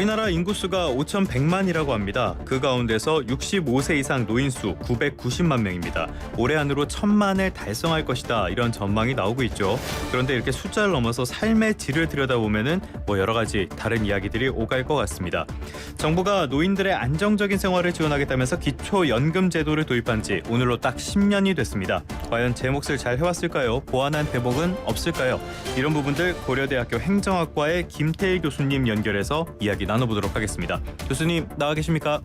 우리나라 인구수가 5,100만이라고 합니다. 그 가운데서 65세 이상 노인수 990만 명입니다. 올해 안으로 1,000만을 달성할 것이다. 이런 전망이 나오고 있죠. 그런데 이렇게 숫자를 넘어서 삶의 질을 들여다보면은 여러 가지 다른 이야기들이 오갈 것 같습니다. 정부가 노인들의 안정적인 생활을 지원하겠다면서 기초연금 제도를 도입한 지 오늘로 딱 10년이 됐습니다. 과연 제 몫을 잘 해왔을까요? 보완한 대목은 없을까요? 이런 부분들 고려대학교 행정학과의 김태일 교수님 연결해서 이야기 나눠보도록 하겠습니다. 교수님 나와 계십니까?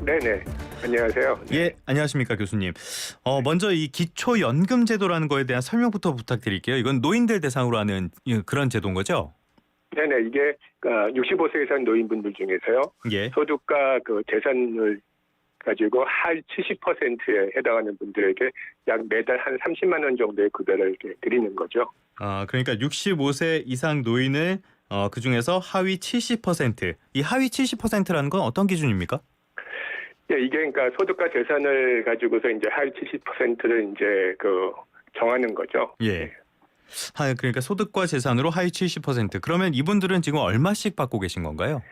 네네. 안녕하세요. 예, 안녕하십니까 교수님. 먼저 이 기초연금 제도라는 거에 대한 설명부터 부탁드릴게요. 이건 노인들 대상으로 하는 그런 제도인 거죠? 네네. 이게 65세 이상 노인분들 중에서요. 예. 소득과 그 재산을 가지고 한 70%에 해당하는 분들에게 약 매달 한 30만 원 정도의 급여를 이렇게 드리는 거죠. 그러니까 65세 이상 노인을 그 중에서 하위 70%. 이 하위 70%라는 건 어떤 기준입니까? 예, 이게 그러니까 소득과 재산을 가지고서 이제 하위 70%를 이제 정하는 거죠. 예. 그러니까 소득과 재산으로 하위 70%. 그러면 이분들은 지금 얼마씩 받고 계신 건가요?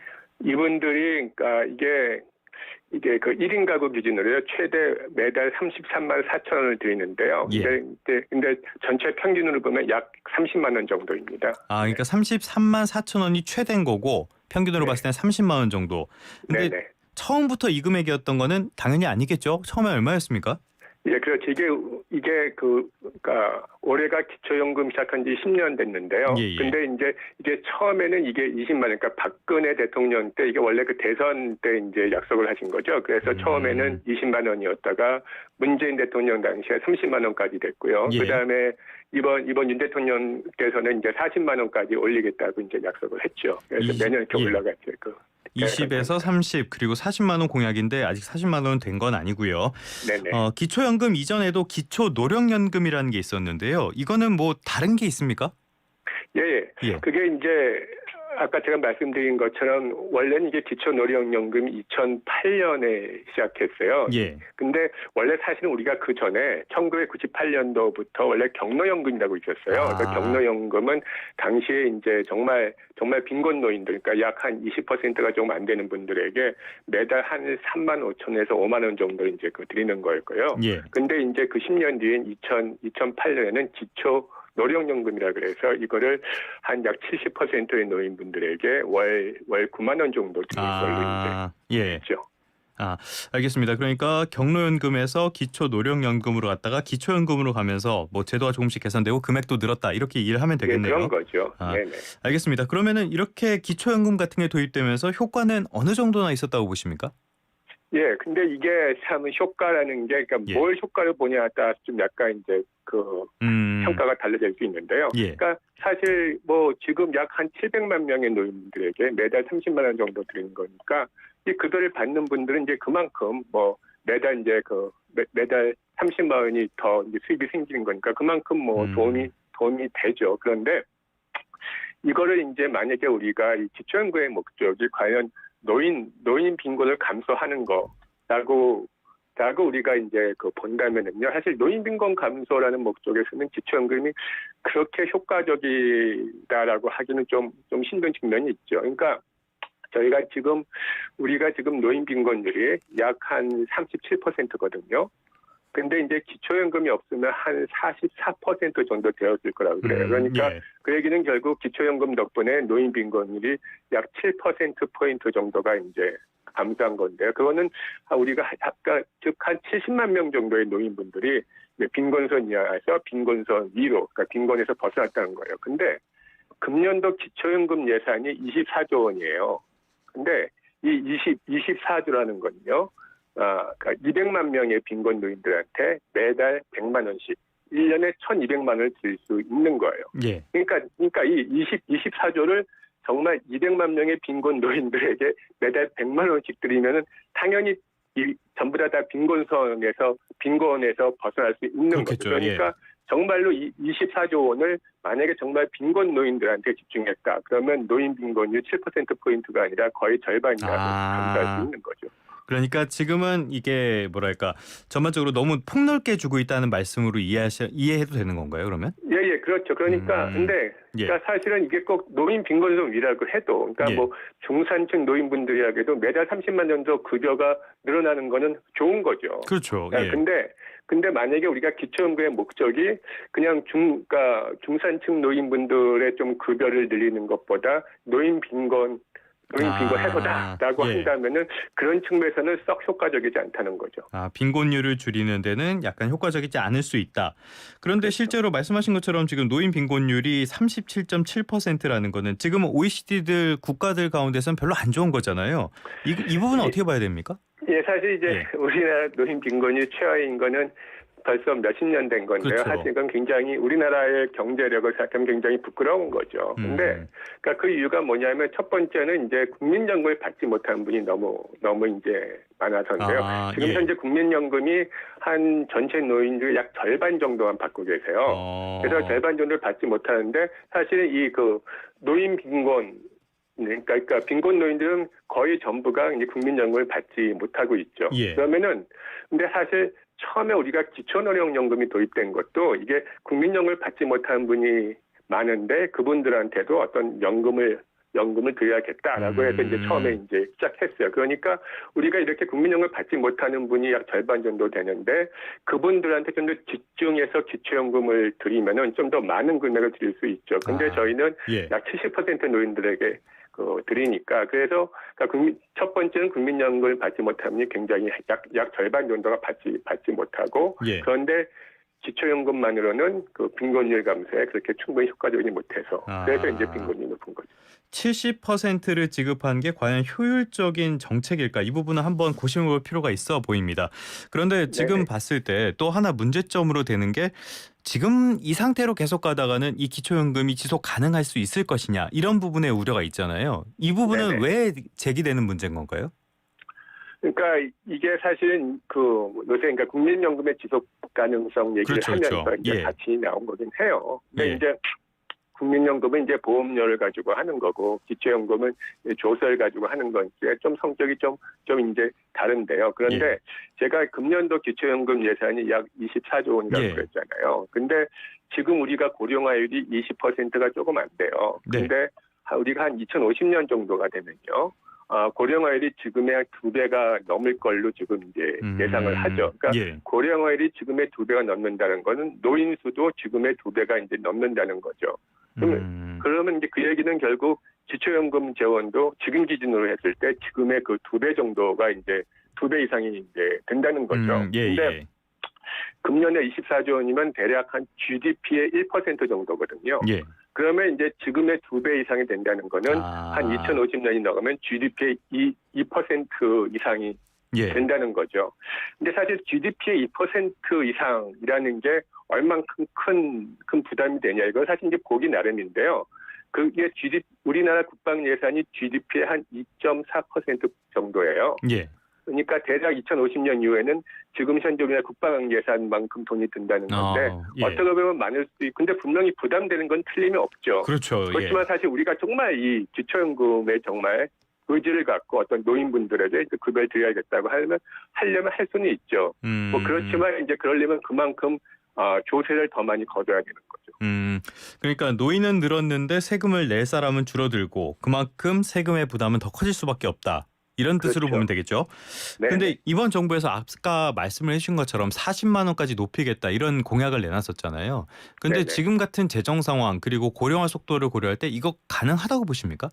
이분들이 그러니까 이게 그 1인 가구 기준으로요. 최대 매달 33만 4천 원을 드리는데요. 예. 근데 전체 평균으로 보면 약 30만 원 정도입니다. 그러니까 33만 4천 원이 최대인 거고 평균으로 네. 봤을 땐 30만 원 정도. 근데 네네. 처음부터 이 금액이었던 거는 당연히 아니겠죠? 처음에 얼마였습니까? 예, 그렇죠. 이게 그러니까 올해가 기초연금 시작한 지 10년 됐는데요. 예. 근데 이제 이게 처음에는 이게 20만 원, 그러니까 박근혜 대통령 때 이게 원래 그 대선 때 이제 약속을 하신 거죠. 그래서 처음에는 20만 원이었다가 문재인 대통령 당시에 30만 원까지 됐고요. 예. 그다음에 이번 윤 대통령께서는 이제 40만 원까지 올리겠다고 이제 약속을 했죠. 그래서 매년 이렇게 올라갔죠. 20에서 30 그리고 40만 원 공약인데 아직 40만 원은 된 건 아니고요. 네네. 기초연금 이전에도 기초노령연금이라는 게 있었는데요. 이거는 뭐 다른 게 있습니까? 예. 그게 이제 아까 제가 말씀드린 것처럼 원래는 이게 기초노령연금이 2008년에 시작했어요. 예. 근데 원래 사실은 우리가 그 전에 1998년도부터 원래 경로연금이라고 있었어요. 그래서 경로연금은 당시에 이제 정말 빈곤 노인들, 그러니까 약 한 20%가 조금 안 되는 분들에게 매달 한 3만 5천에서 5만 원 정도 이제 드리는 거였고요. 예. 근데 이제 그 10년 뒤인 2008년에는 기초 노령연금이라 그래서 이거를 한 약 70%의 노인분들에게 월 9만 원 정도 드리는 걸로 이제 했죠. 알겠습니다. 그러니까 경로연금에서 기초노령연금으로 갔다가 기초연금으로 가면서 뭐 제도가 조금씩 개선되고 금액도 늘었다 이렇게 이해를 하면 되겠네요. 그런 거죠. 네네. 알겠습니다. 그러면은 이렇게 기초연금 같은 게 도입되면서 효과는 어느 정도나 있었다고 보십니까? 예, 근데 이게 참 효과라는 게 그러니까 뭘 효과를 보냐에 따라 좀 약간 이제 평가가 달라질 수 있는데요. 그러니까 사실 뭐 지금 약 한 700만 명의 노인들에게 매달 30만 원 정도 드리는 거니까 이 급여를 받는 분들은 이제 그만큼 뭐 매달 이제 매달 30만 원이 더 이제 수입이 생기는 거니까 그만큼 뭐 도움이 되죠. 그런데 이거를 이제 만약에 우리가 이 기초연금의 목적이 과연 노인 빈곤을 감소하는 거라고 우리가 이제 본다면은요. 사실 노인 빈곤 감소라는 목적에서는 기초연금이 그렇게 효과적이다라고 하기는 좀 힘든 측면이 있죠. 그러니까 우리가 지금 노인 빈곤율이 약 한 37%거든요. 근데 이제 기초연금이 없으면 한 44% 정도 되었을 거라고 그래요. 그러니까 그 얘기는 결국 기초연금 덕분에 노인 빈곤율이 약 7%포인트 정도가 이제 감소한 건데요. 그거는 우리가 아까 즉 한 70만 명 정도의 노인분들이 빈곤선 이하에서 빈곤선 위로, 그러니까 빈곤에서 벗어났다는 거예요. 근데 금년도 기초연금 예산이 24조 원이에요. 근데 이 24조라는 건요. 그러니까 200만 명의 빈곤 노인들한테 매달 100만 원씩 1년에 1,200만 원을 드릴 수 있는 거예요. 예. 그러니까 이 24조를 정말 200만 명의 빈곤 노인들에게 매달 100만 원씩 드리면은 당연히 전부 다 빈곤에서 벗어날 수 있는 거죠. 그러니까 정말로 이 24조 원을 만약에 정말 빈곤 노인들한테 집중했다. 그러면 노인 빈곤율 7%포인트가 아니라 거의 절반이나 감소할 수 있는 거죠. 그러니까 지금은 이게 뭐랄까 전반적으로 너무 폭넓게 주고 있다는 말씀으로 이해해도 되는 건가요, 그러면? 예. 예, 그렇죠. 그러니까 근데 그러니까 사실은 이게 꼭 노인 빈곤율이라고 해도 그러니까 뭐 중산층 노인분들에게도 매달 30만 정도 급여가 늘어나는 거는 좋은 거죠. 그렇죠. 근데 만약에 우리가 기초연금의 목적이 그냥 그러니까 중산층 노인분들의 좀 급여를 늘리는 것보다 노인 빈곤 해소다라고 한다면은 그런 측면에서는 썩 효과적이지 않다는 거죠. 빈곤율을 줄이는 데는 약간 효과적이지 않을 수 있다. 그런데 그렇죠. 실제로 말씀하신 것처럼 지금 노인 빈곤율이 37.7%라는 거는 지금 OECD 국가들 가운데서는 별로 안 좋은 거잖아요. 이 부분은 어떻게 봐야 됩니까? 예, 사실 이제 우리나라 노인 빈곤율 최하인 거는 벌써 몇십 년 된 건데요. 그렇죠. 사실 이건 굉장히 우리나라의 경제력을 생각하면 굉장히 부끄러운 거죠. 근데 그러니까 그 이유가 뭐냐면 첫 번째는 이제 국민연금을 받지 못하는 분이 너무 이제 많아서인데요. 지금 현재 국민연금이 한 전체 노인들 약 절반 정도만 받고 계세요. 그래서 절반 정도를 받지 못하는데 사실은 이 그 노인 빈곤 그러니까 빈곤 노인들은 거의 전부가 이제 국민연금을 받지 못하고 있죠. 그러면은 근데 사실 처음에 우리가 기초노령연금이 도입된 것도 이게 국민연금을 받지 못하는 분이 많은데 그분들한테도 어떤 연금을 드려야겠다라고 해서 이제 처음에 이제 시작했어요. 그러니까 우리가 이렇게 국민연금을 받지 못하는 분이 약 절반 정도 되는데 그분들한테 좀 더 집중해서 기초연금을 드리면은 좀 더 많은 금액을 드릴 수 있죠. 근데 저희는 약 70% 노인들에게 드리니까 그래서 첫 번째는 국민연금을 받지 못하면 굉장히 약 절반 정도가 받지 못하고 그런데 기초연금만으로는 그 빈곤율 감소에 그렇게 충분히 효과적이지 못해서 그래서 이제 빈곤율이 높은 거죠. 70%를 지급한 게 과연 효율적인 정책일까? 이 부분은 한번 고심해볼 필요가 있어 보입니다. 그런데 지금 봤을 때 또 하나 문제점으로 되는 게 지금 이 상태로 계속 가다가는 이 기초연금이 지속 가능할 수 있을 것이냐 이런 부분에 우려가 있잖아요. 이 부분은 왜 제기되는 문제인 건가요? 그러니까 이게 사실은 요새 그러니까 국민연금의 지속 가능성 얘기를 하면서 이제 같이 나온 거긴 해요. 근데 이제 국민연금은 이제 보험료를 가지고 하는 거고 기초연금은 조서를 가지고 하는 건데 좀 성격이 좀 이제 다른데요. 그런데 제가 금년도 기초연금 예산이 약 24조 원이라고 그랬잖아요. 근데 지금 우리가 고령화율이 20%가 조금 안 돼요. 근데 우리가 한 2050년 정도가 되면요. 고령화율이 지금의 한 2배가 넘을 걸로 지금 이제 예상을 하죠. 그러니까 고령화율이 지금의 2배가 넘는다는 거는 노인 수도 지금의 2배가 이제 넘는다는 거죠. 그러면 이제 그 얘기는 결국 기초연금 재원도 지금 기준으로 했을 때 지금의 그 2배 정도가 이제 2배 이상이 이제 된다는 거죠. 근데 금년에 24조 원이면 대략 한 GDP의 1% 정도거든요. 그러면 이제 지금의 2배 이상이 된다는 거는 한 2050년이 넘으면 GDP의 2% 이상이 된다는 거죠. 근데 사실 GDP의 2% 이상이라는 게 얼만큼 큰 부담이 되냐 이건 사실 이제 보기 나름인데요. 그게 우리나라 국방 예산이 GDP의 한 2.4% 정도예요. 그러니까 대략 2050년 이후에는 지금 현재 우리나라 국방 예산만큼 돈이 든다는 건데 어떻게 보면 많을 수도 있고 근데 분명히 부담되는 건 틀림이 없죠. 그렇지만 사실 우리가 정말 이 기초연금에 정말 의지를 갖고 어떤 노인분들에게 급여를 드려야겠다고 하려면 할 수는 있죠. 뭐 그렇지만 이제 그러려면 그만큼 조세를 더 많이 걷어야 되는 거죠. 그러니까 노인은 늘었는데 세금을 낼 사람은 줄어들고 그만큼 세금의 부담은 더 커질 수밖에 없다. 이런 뜻으로 보면 되겠죠. 그런데 이번 정부에서 아까 말씀을 해주신 것처럼 40만 원까지 높이겠다 이런 공약을 내놨었잖아요. 그런데 지금 같은 재정 상황 그리고 고령화 속도를 고려할 때 이거 가능하다고 보십니까?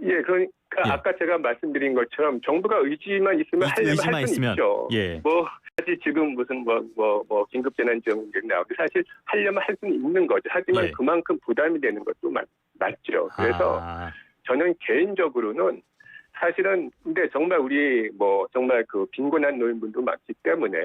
그러니까 아까 제가 말씀드린 것처럼 정부가 의지만 있으면 하려면 할 수는 있죠. 뭐 사실 지금 무슨 뭐 긴급재난지원금이 나오고 사실 하려면 할 수는 있는 거죠. 하지만 그만큼 부담이 되는 것도 맞죠. 그래서 저는 개인적으로는 사실은 근데 정말 우리 정말 그 빈곤한 노인분도 많기 때문에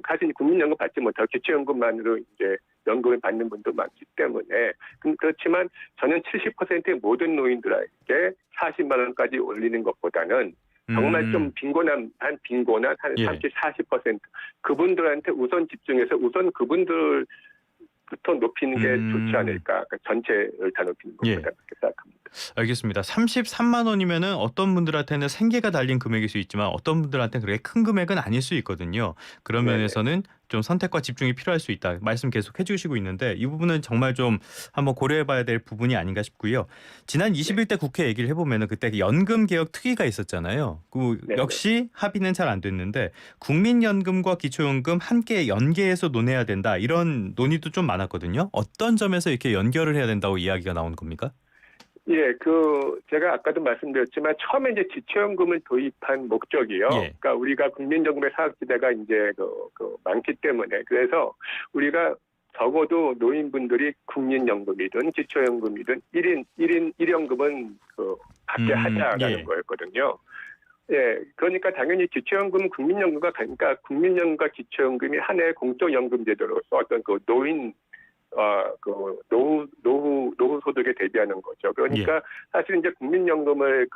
사실 국민연금 받지 못하고 기초연금만으로 이제 연금을 받는 분도 많기 때문에 그렇지만 저는 70%의 모든 노인들에게 40만 원까지 올리는 것보다는 정말 좀 빈곤한 한 30, 40% 그분들한테 우선 집중해서 우선 그분들부터 높이는 게 좋지 않을까. 그러니까 전체를 다 높이는 것보다 그렇게 생각합니다. 알겠습니다. 33만 원이면은 어떤 분들한테는 생계가 달린 금액일 수 있지만 어떤 분들한테는 그렇게 큰 금액은 아닐 수 있거든요. 그런 면에서는 좀 선택과 집중이 필요할 수 있다. 말씀 계속 해주시고 있는데 이 부분은 정말 좀 한번 고려해봐야 될 부분이 아닌가 싶고요. 지난 21대 국회 얘기를 해보면은 그때 연금 개혁 특위가 있었잖아요. 그 역시 합의는 잘 안 됐는데 국민연금과 기초연금 함께 연계해서 논해야 된다. 이런 논의도 좀 많았거든요. 어떤 점에서 이렇게 연결을 해야 된다고 이야기가 나온 겁니까? 예, 제가 아까도 말씀드렸지만 처음에 이제 기초연금을 도입한 목적이요. 그러니까 우리가 국민연금의 사각지대가 이제 많기 때문에 그래서 우리가 적어도 노인분들이 국민연금이든 기초연금이든 1연금은 받게 하자라는 거였거든요. 예, 그러니까 당연히 기초연금은 그러니까 국민연금과 기초연금이 하나의 공적연금 제도로서 어떤 노후 소득에 대비하는 거죠. 그러니까 사실 이제 국민연금을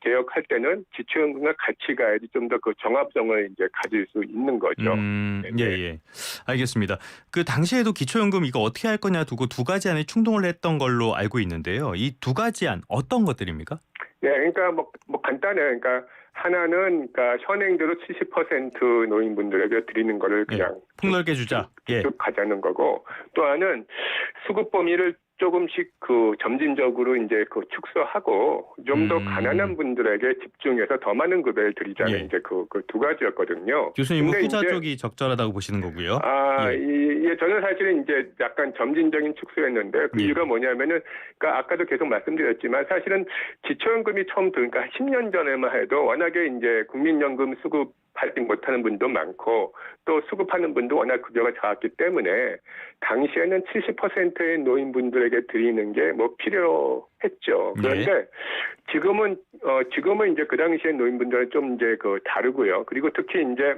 개혁할 때는 기초연금과 같이 가야지 좀 더 정합성을 이제 가질 수 있는 거죠. 예. 알겠습니다. 그 당시에도 기초연금 이거 어떻게 할 거냐 두고 두 가지 안에 충동을 했던 걸로 알고 있는데요. 이 두 가지 안 어떤 것들입니까? 네, 그러니까 뭐 간단해요. 그러니까 하나는 현행대로 70% 노인분들에게 드리는 거를 그냥 폭넓게 주자. 쭉 가자는 거고, 또 하나는 수급 범위를 조금씩 점진적으로 이제 축소하고 좀 더 가난한 분들에게 집중해서 더 많은 급여를 드리자는 이제 그 두 가지였거든요. 교수님은 후자 쪽이 적절하다고 보시는 거고요. 저는 사실은 이제 약간 점진적인 축소였는데 그 이유가 뭐냐면은 그러니까 아까도 계속 말씀드렸지만 사실은 기초연금이 처음 그러니까 10년 전에만 해도 워낙에 이제 국민연금 수급하지 못하는 분도 많고 또 수급하는 분도 워낙 급여가 작았기 때문에 당시에는 70%의 노인분들에게 드리는 게 필요했죠. 그런데 지금은 이제 그 당시에 노인분들은 좀 이제 다르고요. 그리고 특히 이제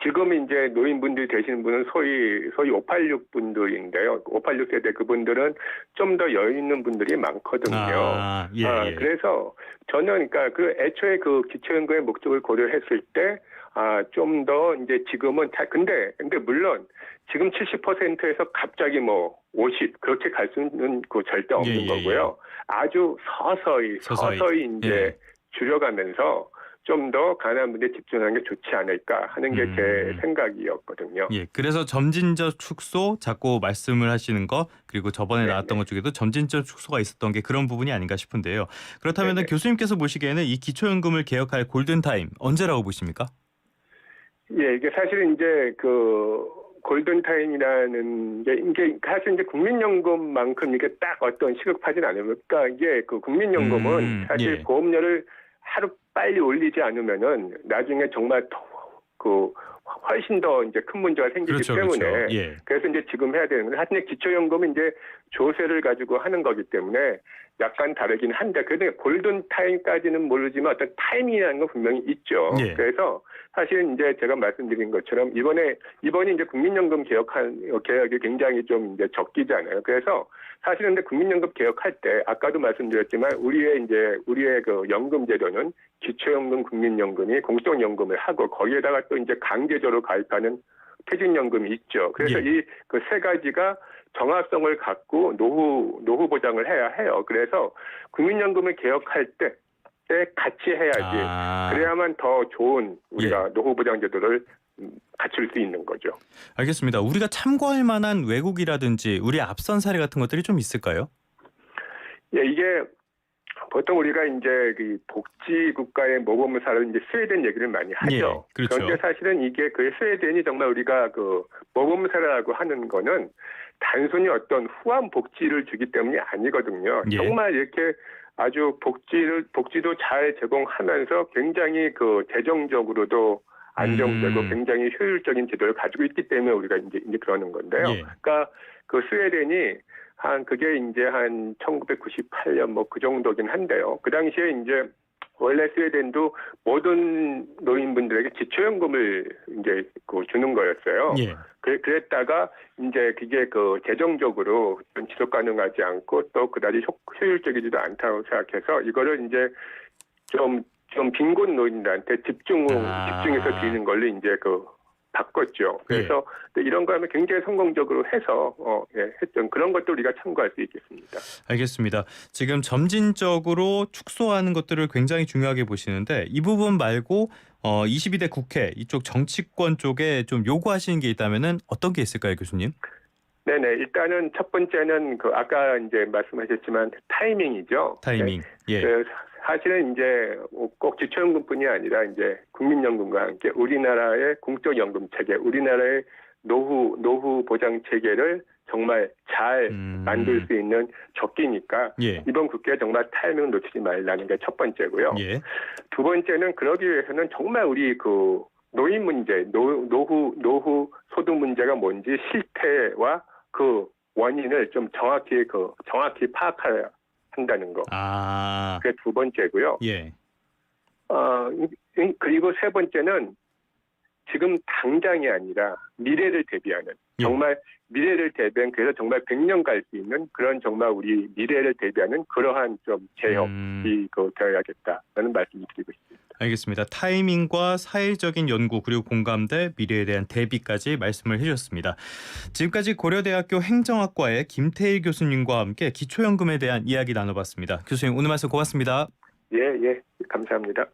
지금 이제 노인분들이 되시는 분은 소위 586 분들인데요. 586 세대 그분들은 좀 더 여유 있는 분들이 많거든요. 그래서 저는 그러니까 애초에 기초연금의 목적을 고려했을 때 좀 더 이제 지금은 근데 물론 지금 70%에서 갑자기 50 그렇게 갈 수는 절대 없는 거고요. 아주 서서히 이제 줄여가면서 좀 더 가난한 분들에 집중하는 게 좋지 않을까 하는 게 제 생각이었거든요. 그래서 점진적 축소 자꾸 말씀을 하시는 거 그리고 저번에 나왔던 것 중에도 점진적 축소가 있었던 게 그런 부분이 아닌가 싶은데요. 그렇다면 교수님께서 보시기에는 이 기초연금을 개혁할 골든타임 언제라고 보십니까? 이게 사실은 이제 골든타임이라는 게 이게 사실 이제 국민연금만큼 이게 딱 어떤 시급하진 않으면 그러니까 이게 국민연금은 사실 보험료를 하루 빨리 올리지 않으면은 나중에 정말 훨씬 더 이제 큰 문제가 생기기 때문에 그래서 이제 지금 해야 되는 건데 하여튼 기초연금은 이제 조세를 가지고 하는 거기 때문에 약간 다르긴 한데 그래도 골든 타임까지는 모르지만 어떤 타이밍이라는 건 분명히 있죠. 그래서 사실 이제 제가 말씀드린 것처럼 이번에 이제 국민연금 개혁이 굉장히 좀 이제 적기잖아요. 그래서 사실은 근데 국민연금 개혁할 때 아까도 말씀드렸지만 우리의 연금 제도는 기초연금, 국민연금이 공적연금을 하고 거기에다가 또 이제 강제적으로 가입하는 퇴직연금이 있죠. 그래서 이 세 가지가 정합성을 갖고 노후 보장을 해야 해요. 그래서 국민연금을 개혁할 때 같이 해야지. 그래야만 더 좋은 우리가 노후 보장 제도를 갖출 수 있는 거죠. 알겠습니다. 우리가 참고할 만한 외국이라든지 우리 앞선 사례 같은 것들이 좀 있을까요? 이게 보통 우리가 이제 복지 국가의 모범 사례로 이제 스웨덴 얘기를 많이 하죠. 그렇죠. 그런데 사실은 이게 스웨덴이 정말 우리가 모범 사례라고 하는 거는 단순히 어떤 후한 복지를 주기 때문이 아니거든요. 정말 이렇게 아주 복지도 잘 제공하면서 굉장히 재정적으로도 안정되고 굉장히 효율적인 제도를 가지고 있기 때문에 우리가 이제 그러는 건데요. 그러니까 스웨덴이 그게 이제 한 1998년 그 정도긴 한데요. 그 당시에 이제 원래 스웨덴도 모든 노인분들에게 기초연금을 이제 주는 거였어요. 그랬다가 이제 그게 재정적으로 지속 가능하지 않고 또 그다지 효율적이지도 않다고 생각해서 이거를 이제 좀 빈곤 노인들한테 집중해서 드리는 걸로 이제 바꿨죠. 그래서 이런 거 하면 굉장히 성공적으로 해서 했던 그런 것도 우리가 참고할 수 있겠습니다. 알겠습니다. 지금 점진적으로 축소하는 것들을 굉장히 중요하게 보시는데 이 부분 말고 22대 국회 이쪽 정치권 쪽에 좀 요구하시는 게 있다면은 어떤 게 있을까요, 교수님? 네네. 일단은 첫 번째는 그 아까 이제 말씀하셨지만 타이밍이죠. 타이밍. 네. 예. 사실은 이제 꼭 기초연금뿐이 아니라 이제 국민연금과 함께 우리나라의 공적연금 체계, 우리나라의 노후 보장 체계를 정말 잘 만들 수 있는 적기니까 예. 이번 국회에 정말 타이밍을 놓치지 말라는 게 첫 번째고요. 예. 두 번째는 그러기 위해서는 정말 우리 그 노인 문제, 노후 소득 문제가 뭔지 실태와 그 원인을 좀 정확히 파악해야 한다는 거. 아. 그게 두 번째고요. 예. 그리고 세 번째는 지금 당장이 아니라 미래를 대비하는 정말 미래를 대비한 그래서 정말 100년 갈 수 있는 그런 정말 우리 미래를 대비하는 그러한 좀 개혁이 되어야겠다라는 말씀을 드리고 있습니다. 알겠습니다. 타이밍과 사회적인 연구 그리고 공감대, 미래에 대한 대비까지 말씀을 해주셨습니다. 지금까지 고려대학교 행정학과의 김태일 교수님과 함께 기초연금에 대한 이야기 나눠봤습니다. 교수님 오늘 말씀 고맙습니다. 예, 감사합니다.